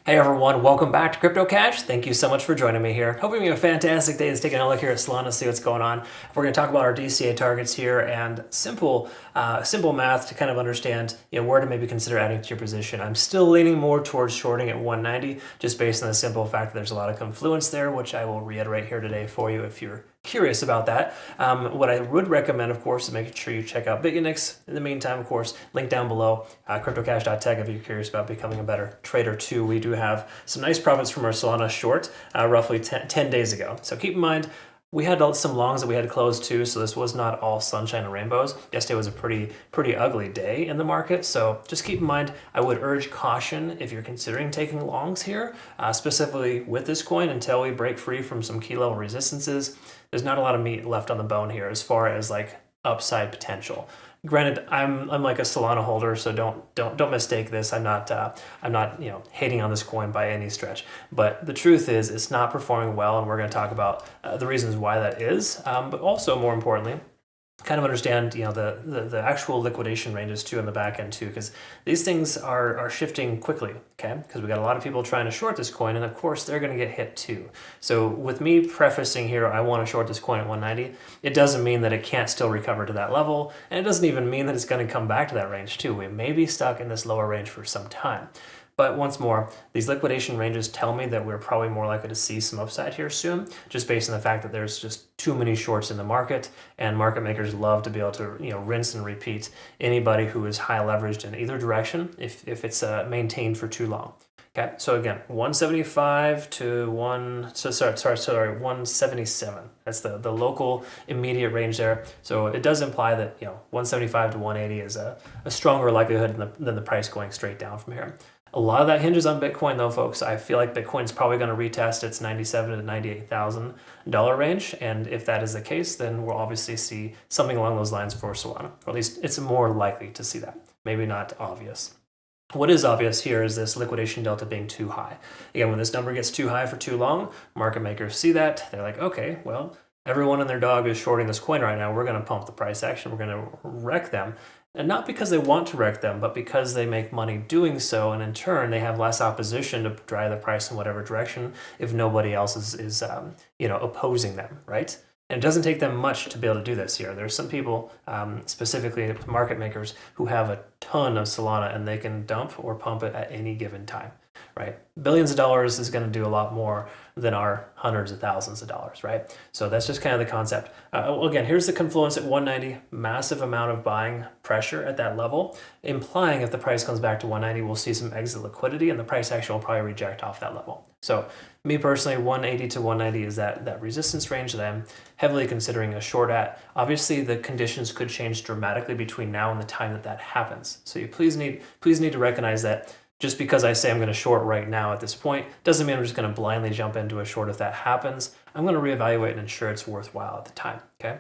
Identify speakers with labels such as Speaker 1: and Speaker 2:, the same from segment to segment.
Speaker 1: Hey everyone, welcome back to Crypto Cash. Thank you so much for joining me here. Hope you're having a fantastic day. Let's take a look here at Solana, see what's going on. We're going to talk about our DCA targets here and simple math to kind of understand where to maybe consider adding to your position. I'm still leaning more towards shorting at 190, just based on the simple fact that there's a lot of confluence there, which I will reiterate here today for you if you're curious about that. What I would recommend, of course, is making sure you check out Bitunics. In the meantime, of course, link down below, cryptocash.tech if you're curious about becoming a better trader too. We do have some nice profits from our Solana short roughly 10 days ago. So keep in mind, we had some longs that we had to close too, so this was not all sunshine and rainbows. Yesterday was a pretty ugly day in the market, so just keep in mind, I would urge caution if you're considering taking longs here, specifically with this coin until we break free from some key level resistances. There's not a lot of meat left on the bone here as far as like upside potential. Granted, I'm like a Solana holder, so don't mistake this. I'm not hating on this coin by any stretch. But the truth is, it's not performing well, and we're going to talk about the reasons why that is. But also, more importantly, kind of understand the actual liquidation ranges too in the back end too, because these things are shifting quickly, okay? Because we got a lot of people trying to short this coin, and of course they're going to get hit too. So with me prefacing here, I want to short this coin at 190, it doesn't mean that it can't still recover to that level, and it doesn't even mean that it's going to come back to that range too. We may be stuck in this lower range for some time. But once more, these liquidation ranges tell me that we're probably more likely to see some upside here soon, just based on the fact that there's just too many shorts in the market, and market makers love to be able to rinse and repeat anybody who is high leveraged in either direction if it's maintained for too long. Okay, so again, 175 to 177. That's the local immediate range there. So it does imply that 175 to 180 is a stronger likelihood than the price going straight down from here. A lot of that hinges on Bitcoin, though, folks. I feel like Bitcoin's probably going to retest its $97,000 to $98,000 range, and if that is the case, then we'll obviously see something along those lines for Solana, or at least it's more likely to see that. Maybe not obvious. What is obvious here is this liquidation delta being too high. Again, when this number gets too high for too long, market makers see that. They're like, okay, well, everyone and their dog is shorting this coin right now. We're going to pump the price action. We're going to wreck them. And not because they want to wreck them, but because they make money doing so, and in turn, they have less opposition to drive the price in whatever direction if nobody else is opposing them, right? And it doesn't take them much to be able to do this here. There's some people, specifically market makers, who have a ton of Solana and they can dump or pump it at any given time, right? Billions of dollars is going to do a lot more than our hundreds of thousands of dollars, right? So that's just kind of the concept. Again, here's the confluence at 190, massive amount of buying pressure at that level, implying if the price comes back to 190, we'll see some exit liquidity and the price action will probably reject off that level. So me personally, 180 to 190 is that resistance range that I'm heavily considering a short at. Obviously, the conditions could change dramatically between now and the time that happens. So you please need to recognize that just because I say I'm going to short right now at this point doesn't mean I'm just going to blindly jump into a short if that happens. I'm going to reevaluate and ensure it's worthwhile at the time, okay?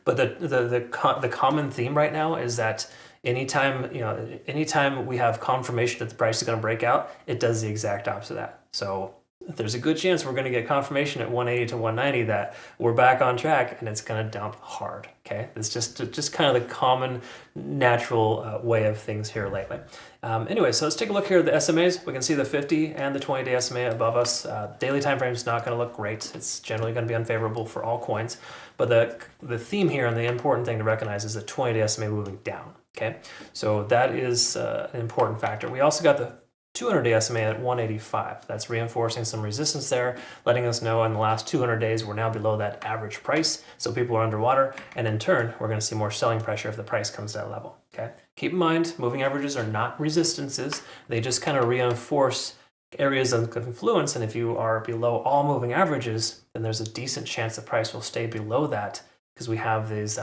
Speaker 1: But the common theme right now is that anytime we have confirmation that the price is going to break out, it does the exact opposite of that. So there's a good chance we're going to get confirmation at 180 to 190 that we're back on track and it's going to dump hard. Okay, it's just kind of the common natural way of things here lately. Anyway, so let's take a look here at the SMAs. We can see the 50 and the 20-day SMA above us. Daily time frame is not going to look great. It's generally going to be unfavorable for all coins. But the theme here and the important thing to recognize is the 20-day SMA moving down. Okay, so that is an important factor. We also got the 200-day SMA at 185. That's reinforcing some resistance there, letting us know in the last 200 days we're now below that average price, so people are underwater, and in turn, we're going to see more selling pressure if the price comes to that level. Okay. Keep in mind, moving averages are not resistances. They just kind of reinforce areas of influence, and if you are below all moving averages, then there's a decent chance the price will stay below that, because we have these,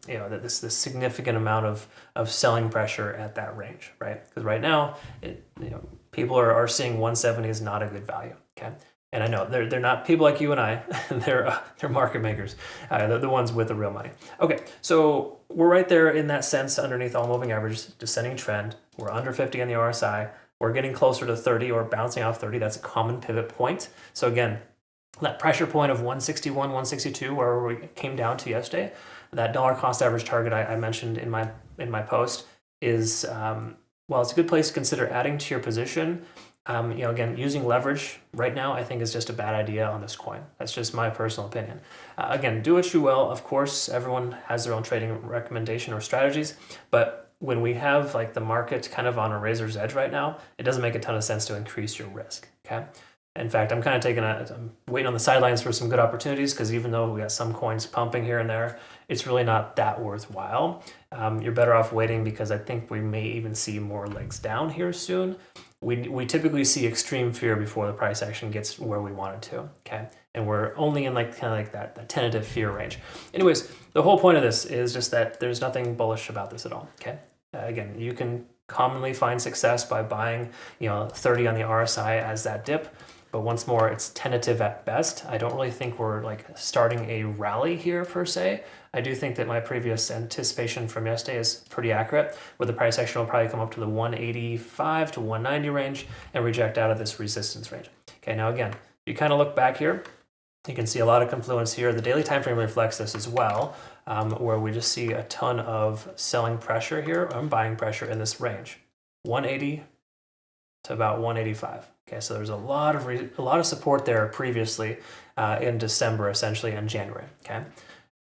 Speaker 1: this significant amount of selling pressure at that range, right? Because right now, people are seeing 170 is not a good value, okay? And I know they're not people like you and I. they're market makers. They're the ones with the real money. Okay, so we're right there in that sense underneath all moving averages, descending trend. We're under 50 on the RSI. We're getting closer to 30 or bouncing off 30. That's a common pivot point. So again, that pressure point of 161, 162, where we came down to yesterday, that dollar cost average target I mentioned in my post is, while it's a good place to consider adding to your position, Again, using leverage right now, I think is just a bad idea on this coin. That's just my personal opinion. Again, do what you will. Of course, everyone has their own trading recommendation or strategies, but when we have like the market kind of on a razor's edge right now, it doesn't make a ton of sense to increase your risk. Okay. In fact, I'm waiting on the sidelines for some good opportunities, because even though we got some coins pumping here and there, it's really not that worthwhile. You're better off waiting, because I think we may even see more legs down here soon. We typically see extreme fear before the price action gets where we want it to, okay? And we're only in that tentative fear range. Anyways, the whole point of this is just that there's nothing bullish about this at all, okay? Again, you can commonly find success by buying 30 on the RSI as that dip, but once more, it's tentative at best. I don't really think we're starting a rally here per se. I do think that my previous anticipation from yesterday is pretty accurate, where the price action will probably come up to the 185 to 190 range and reject out of this resistance range. Okay, now again, you kind of look back here, you can see a lot of confluence here. The daily time frame reflects this as well, where we just see a ton of selling pressure here, buying pressure in this range, 180 to about 185. Okay, so there's a lot of support there previously in December, essentially, and January. Okay,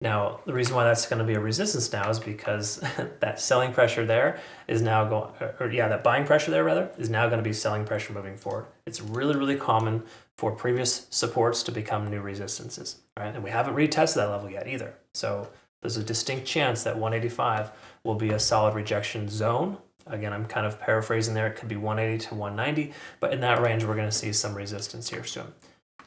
Speaker 1: now the reason why that's going to be a resistance now is because that selling pressure there is now that buying pressure there rather is now going to be selling pressure moving forward. It's really, really common for previous supports to become new resistances, right? And we haven't retested that level yet either. So there's a distinct chance that 185 will be a solid rejection zone. Again, I'm kind of paraphrasing there. It could be 180 to 190, but in that range, we're going to see some resistance here soon.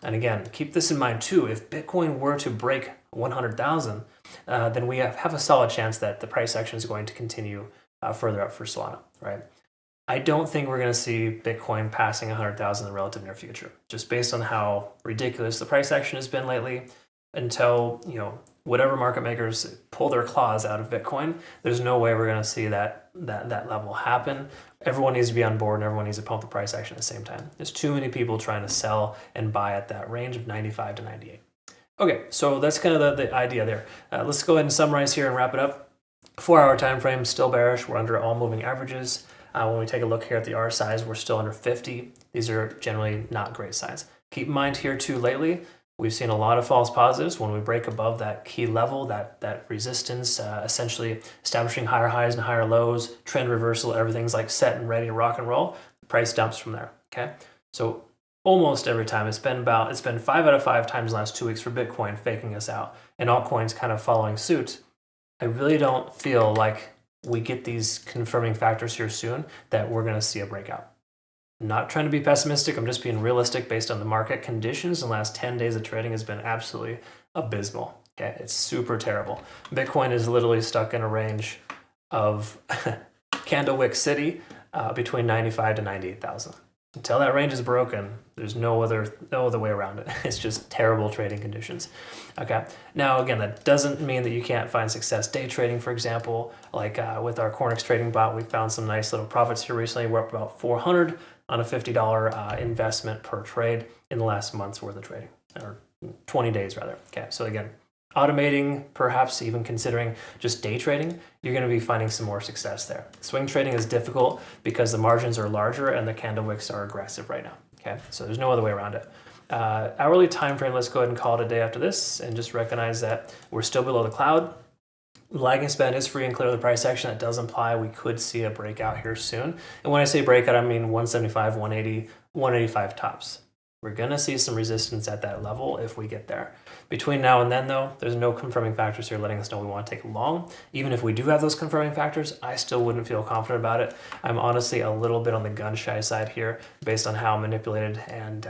Speaker 1: And again, keep this in mind too. If Bitcoin were to break 100,000, then we have a solid chance that the price action is going to continue further up for Solana, right? I don't think we're going to see Bitcoin passing 100,000 in the relative near future, just based on how ridiculous the price action has been lately. Until whatever market makers pull their claws out of Bitcoin, there's no way we're going to see that level happen. Everyone needs to be on board, and everyone needs to pump the price action at the same time. There's too many people trying to sell and buy at that range of 95 to 98. Okay, so that's kind of the idea there. Let's go ahead and summarize here and wrap it up. 4-hour time frame, still bearish. We're under all moving averages. When we take a look here at the RSIs, we're still under 50. These are generally not great signs. Keep in mind here too, lately, we've seen a lot of false positives. When we break above that key level, that resistance, essentially establishing higher highs and higher lows, trend reversal, everything's like set and ready to rock and roll. The price dumps from there. Okay, so almost every time it's been 5 out of 5 times in the last 2 weeks for Bitcoin faking us out, and altcoins kind of following suit. I really don't feel like we get these confirming factors here soon that we're going to see a breakout. I'm not trying to be pessimistic. I'm just being realistic based on the market conditions. The last 10 days of trading has been absolutely abysmal. Okay, it's super terrible. Bitcoin is literally stuck in a range of Candlewick City between 95 to 98,000. Until that range is broken, there's no other way around it. It's just terrible trading conditions. Okay. Now, again, that doesn't mean that you can't find success day trading, for example. Like with our Cornix trading bot, we found some nice little profits here recently. We're up about 400 on a $50 investment per trade in the last month's worth of trading, or 20 days rather. Okay. So again, automating, perhaps even considering just day trading, you're going to be finding some more success there. Swing trading is difficult because the margins are larger and the candle wicks are aggressive right now. Okay, so there's no other way around it. Hourly time frame, let's go ahead and call it a day after this and just recognize that we're still below the cloud. Lagging span is free and clear of the price action. That does imply we could see a breakout here soon. And when I say breakout, I mean 175, 180, 185 tops. We're going to see some resistance at that level if we get there. Between now and then, though, there's no confirming factors here letting us know we want to take long. Even if we do have those confirming factors, I still wouldn't feel confident about it. I'm honestly a little bit on the gun-shy side here based on how manipulated and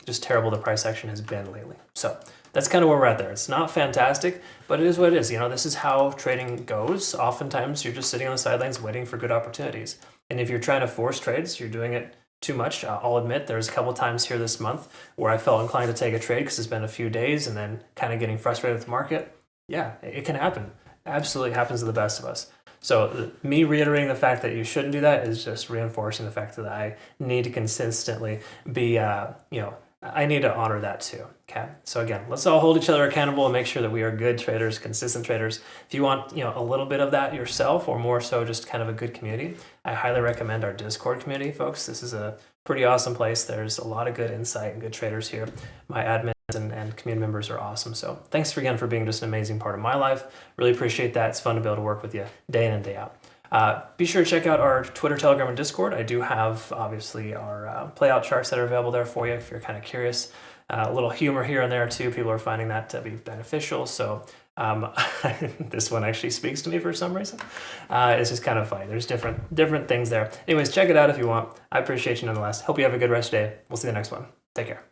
Speaker 1: just terrible the price action has been lately. So that's kind of where we're at there. It's not fantastic, but it is what it is. This is how trading goes. Oftentimes, you're just sitting on the sidelines waiting for good opportunities. And if you're trying to force trades, you're doing it too much. I'll admit there's a couple times here this month where I felt inclined to take a trade because it's been a few days and then kind of getting frustrated with the market. Yeah, it can happen. Absolutely happens to the best of us. So me reiterating the fact that you shouldn't do that is just reinforcing the fact that I need to consistently be, I need to honor that too. Okay. So again, let's all hold each other accountable and make sure that we are good traders, consistent traders. If you want, a little bit of that yourself, or more so just kind of a good community, I highly recommend our Discord community, folks. This is a Pretty awesome place. There's a lot of good insight and good traders here. My admins and community members are awesome. So thanks again for being just an amazing part of my life. Really appreciate that. It's fun to be able to work with you day in and day out. Be sure to check out our Twitter, Telegram, and Discord. I do have, obviously, our playout charts that are available there for you if you're kind of curious. A little humor here and there, too. People are finding that to be beneficial. So this one actually speaks to me for some reason. It's just kind of funny. There's different things there. Anyways, check it out if you want. I appreciate you nonetheless. Hope you have a good rest of the day. We'll see you in the next one. Take care.